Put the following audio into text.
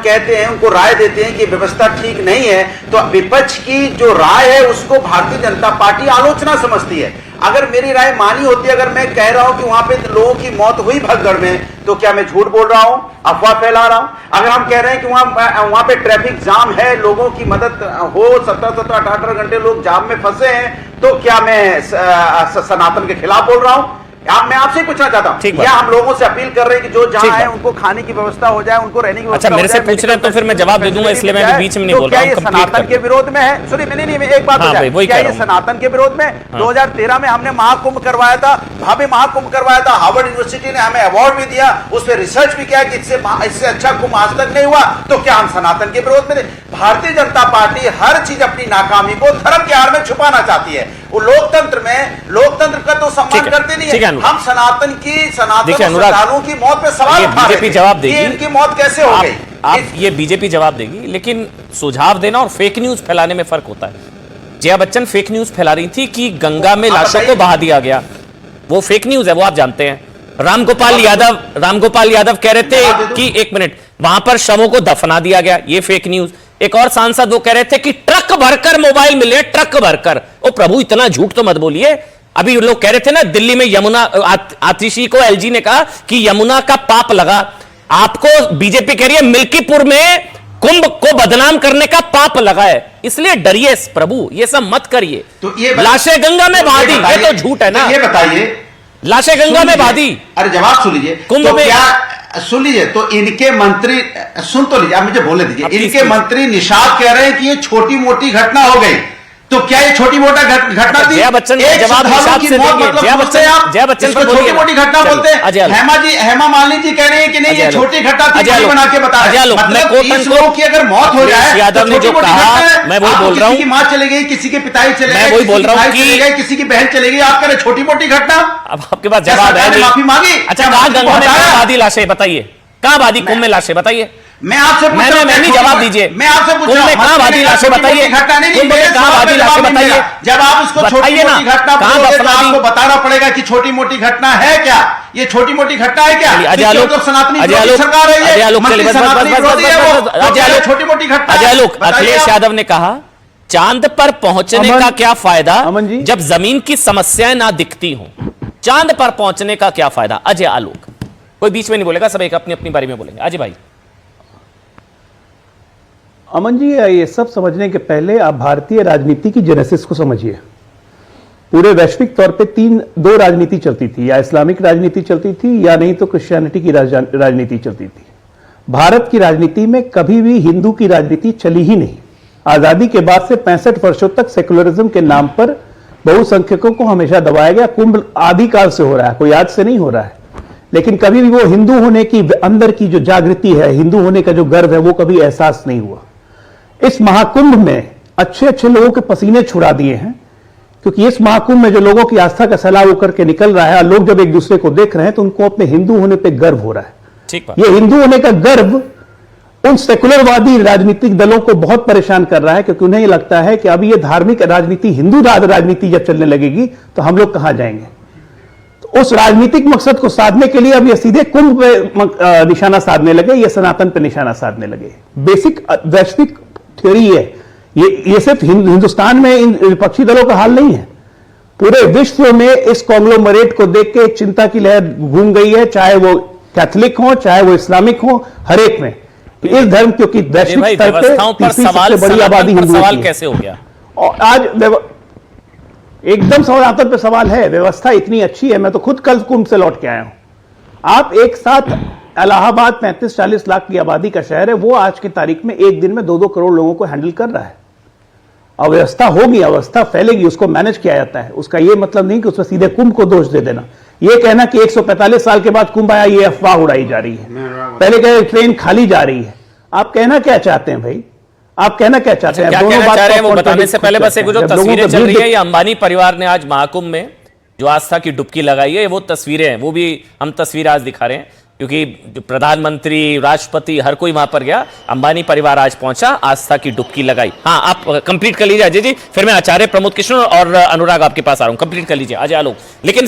कहते हैं, उनको राय देते हैं कि व्यवस्था ठीक नहीं है, तो विपक्ष की जो राय है उसको भारतीय जनता पार्टी आलोचना समझती है। अगर मेरी राय मानी होती, अगर मैं कह रहा हूं कि वहां पे लोगों की मौत हुई भगदड़ में, तो क्या मैं झूठ बोल रहा हूं, अफवाह फैला रहा हूं? अगर हम कह रहे हैं कि वहां पे ट्रैफिक जाम है, लोगों की मदद हो, 17-18 घंटे लोग जाम में फंसे हैं, तो क्या मैं सनातन के खिलाफ बोल रहा हूं? मैं आपसे पूछना चाहता हूं, या हम लोगों से अपील कर रहे हैं कि जो जहां है उनको खाने की व्यवस्था हो जाए, उनको रहने की व्यवस्था अच्छा, मेरे से पूछ रहे हैं तो फिर मैं जवाब दे दूंगा, इसलिए मैं बीच में नहीं बोल रहा हूं। क्या ये सनातन के विरोध में है? सुनिए, नहीं, एक बात बताइए, क्या ये सनातन के विरोध में? 2013 में हमने महाकुंभ करवाया था, भव्य महाकुंभ करवाया था, हार्वर्ड यूनिवर्सिटी ने हमें अवार्ड भी दिया, उस पर रिसर्च भी किया कि इससे अच्छा कुंभ आज तक नहीं हुआ, तो क्या हम सनातन के विरोध में? भारतीय जनता पार्टी हर चीज अपनी नाकामी को धर्म के आड़ में छुपाना चाहती है। वो लोकतंत्र का तो सम्मान करते नहीं है। हम सनातन श्रद्धालुओं की मौत पे सवाल उठा रहे थे, जवाब देगी, इनकी मौत कैसे हो गई? आप ये बीजेपी जवाब देगी, लेकिन सुझाव देना और फेक न्यूज फैलाने में फर्क होता है। जया बच्चन फेक न्यूज फैला रही थी कि गंगा में लाशों को बहा दिया गया, वो फेक न्यूज है, वो आप जानते हैं। रामगोपाल यादव कह रहे थे कि 1 मिनट, वहां पर शवों को दफना दिया गया, ये फेक न्यूज। एक और सांसद वो कह रहे थे कि ट्रक भरकर मोबाइल मिले, ट्रक भरकर। ओ प्रभु, इतना झूठ तो मत बोलिए। अभी लोग कह रहे थे ना, दिल्ली में यमुना आतिशी को एलजी ने कहा कि यमुना का पाप लगा। आपको बीजेपी कह रही है मिल्कीपुर में कुंभ को बदनाम करने का पाप लगा है, इसलिए डरिए प्रभु, ये सब मत करिए। तो ये लाशें गंगा में बहा दी, ये तो झूठ है ना। ये बताइए, लाशें गंगा में बहा दी। अरे जवाब सुन लीजिए, कुंभ में सुन लीजिए, तो इनके मंत्री, सुन तो लीजिए, आप मुझे बोलने दीजिए। इनके मंत्री निषाद कह रहे हैं कि ये छोटी मोटी घटना हो गई, तो क्या ये छोटी मोटा घटना थी? जया बच्चन का जवाब निषाद से देंगे। जया बच्चन को छोटी मोटी घटना बोलते हैं। हेमा मालिनी जी कह रही है कि नहीं, ये छोटी घटना थी, बना के बता रहे हैं। मतलब 30 लोगों की अगर मौत हो जाए, यादव ने जो कहा, मैं वही बोल रहा हूँ, किसी की मां चले गई, किसी के पिताजी चले गए, वही बोल रहा हूँ कि किसी की बहन चले गई, आप कह रहे छोटी मोटी घटना। अब आपके पास जवाब है, माफी मांगी। अच्छा, कहां गंगा में आधी लाशें बताइए, कहां आधी कुंभ में लाशें बताइए? मैं आपसे पूछ रहा हूं, नहीं जवाब दीजिए। मैं आपसे पूछ रहा हूं, कहां आधी लाशें बताइए, घटना नहीं, कहां आधी लाशें बताइए? जब आप उसको छोटी मोटी घटना बोलोगे तो आपको बताना पड़ेगा कि छोटी मोटी घटना है क्या, ये छोटी मोटी घटना है क्या? सनातनी सरकार है, छोटी मोटी घटना। अखिलेश यादव ने कहा चांद पर पहुंचने का क्या फायदा जब जमीन की समस्याएं ना दिखती हो। चांद पर पहुंचने का क्या फायदा? अजय आलोक, कोई बीच में नहीं बोलेगा, सब एक अपनी अपनी बारी में बोलेंगे। अजय भाई। अमन जी, ये सब समझने के पहले आप भारतीय राजनीति की जेनेसिस को समझिए। पूरे वैश्विक तौर पे 2 राजनीति चलती थी, या इस्लामिक राजनीति चलती थी या नहीं तो क्रिश्चियनिटी की राजनीति चलती थी। भारत की राजनीति में कभी भी हिंदू की राजनीति चली ही नहीं। आजादी के बाद से 65 वर्षों तक सेकुलरिज्म के नाम पर बहुसंख्यकों को हमेशा दबाया गया। कुंभ आदिकाल से हो रहा है, कोई आज से नहीं हो रहा है, लेकिन कभी भी वो हिंदू होने की अंदर की जो जागृति है, हिंदू होने का जो गर्व है, वो कभी एहसास नहीं हुआ। इस महाकुंभ में अच्छे अच्छे लोगों के पसीने छुड़ा दिए हैं, क्योंकि इस महाकुंभ में जो लोगों की आस्था का सैलाब होकर के निकल रहा है, और लोग जब एक दूसरे को देख रहे हैं तो उनको अपने हिंदू होने पे गर्व हो रहा है। ये हिंदू होने का गर्व उन सेकुलरवादी राजनीतिक दलों को बहुत परेशान कर रहा है, क्योंकि उन्हें लगता है कि अभी ये धार्मिक राजनीति, हिंदू राजनीति जब चलने लगेगी तो हम लोग कहां जाएंगे। तो उस राजनीतिक मकसद को साधने के लिए अब ये सीधे कुंभ पे निशाना साधने लगे, ये सनातन पे निशाना साधने लगे। बेसिक वैश्विक थ्योरी है ये सिर्फ हिंदुस्तान में इन विपक्षी दलों का हाल नहीं है, पूरे विश्व में इस कॉन्ग्लोमरेट को देख के चिंता की लहर घूम गई है, चाहे वो कैथोलिक हो, चाहे वो इस्लामिक हो, हर एक में। इस धर्म, क्योंकि वैश्विक स्तर पे सबसे बड़ी आबादी हिंदू सवाल कैसे हो गया? और आज एकदम सनातन पे सवाल है। व्यवस्था इतनी अच्छी है, मैं तो खुद कल कुंभ से लौट के आया हूं। आप एक साथ इलाहाबाद 35-40 लाख की आबादी का शहर है, वो आज की तारीख में एक दिन में 2-2 करोड़ लोगों को हैंडल कर रहा है। अव्यवस्था होगी, अवस्था फैलेगी, उसको मैनेज किया जाता है। उसका यह मतलब नहीं कि उसमें सीधे कुंभ को दोष दे देना। यह कहना कि 145 साल के बाद कुंभ आया, यह अफवाह उड़ाई जा रही है। पहले कहे ट्रेन खाली जा रही है। आप कहना क्या चाहते हैं भाई? आप कहना क्या चाहते हैं? दोनों बात है, वो बताने से पहले बस एक जो तस्वीरें चल रही है, ये अंबानी परिवार ने आज महाकुंभ में जो आस्था की डुबकी लगाई है, वो तस्वीरें हैं, वो भी हम तस्वीर आज दिखा रहे हैं, क्योंकि जो प्रधानमंत्री, राष्ट्रपति, हर कोई वहां पर गया। अंबानी परिवार आज पहुंचा, आस्था की डुबकी लगाई। हाँ, आप कंप्लीट कर लीजिए अजय जी, फिर मैं आचार्य प्रमोद कृष्ण और अनुराग आपके पास आ रहा हूं। कंप्लीट कर लीजिए अजय आलोक। लेकिन